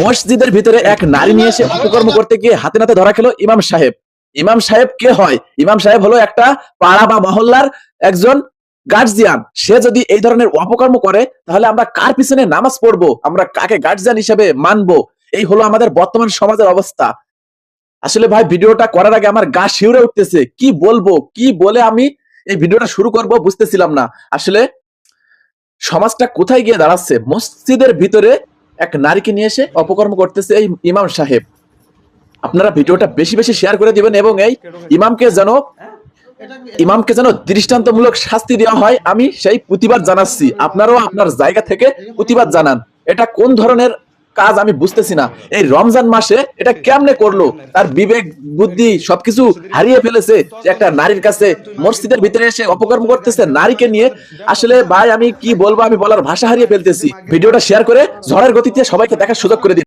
মসজিদের ভিতরে এক নারী নিয়ে এসে অপকর্ম করতে গিয়ে হাতে নাতে ধরা খেলো ইমাম সাহেব। ইমাম সাহেব কে হয়? ইমাম সাহেব হলো একটা পাড়া বা মহল্লার একজন গার্জিয়ান। সে যদি এই ধরনের অপকর্ম করে তাহলে আমরা কার পিছনে নামাজ পড়বো, আমরা কাকে গার্জিয়ান হিসেবে মানবো? এই হলো আমাদের বর্তমান সমাজের অবস্থা। আসলে ভাই ভিডিওটা করার আগে আমার গা শিউরে উঠতেছে, কি বলবো, কি বলে আমি এই ভিডিওটা শুরু করব বুঝতেছিলাম না। আসলে সমাজটা কোথায় গিয়ে দাঁড়াচ্ছে? মসজিদের ভিতরে এক নারীকে নিয়ে এসে অপকর্ম করতেছে এই ইমাম সাহেব। আপনারা ভিডিওটা বেশি বেশি শেয়ার করে দিবেন এবং এই ইমামকে যেন দৃষ্টান্তমূলক শাস্তি দেওয়া হয়, আমি সেই প্রতিবাদ জানাচ্ছি। আপনারাও আপনার জায়গা থেকে প্রতিবাদ জানান। এটা কোন ধরনের কাজ আমি বুঝতেছি না। এই রমজান মাসে এটা কেমনে করলো? তার বিবেক বুদ্ধি সবকিছু হারিয়ে ফেলেছে। যে একটা নারীর কাছে মসজিদের ভিতরে এসে অপকর্ম করতেছে নারীকে নিয়ে। আসলে ভাই আমি কি বলবো, আমি বলার ভাষা হারিয়ে ফেলতেছি। ভিডিওটা শেয়ার করে ঝড়ের গতিতে সবাইকে দেখার সুযোগ করে দিন।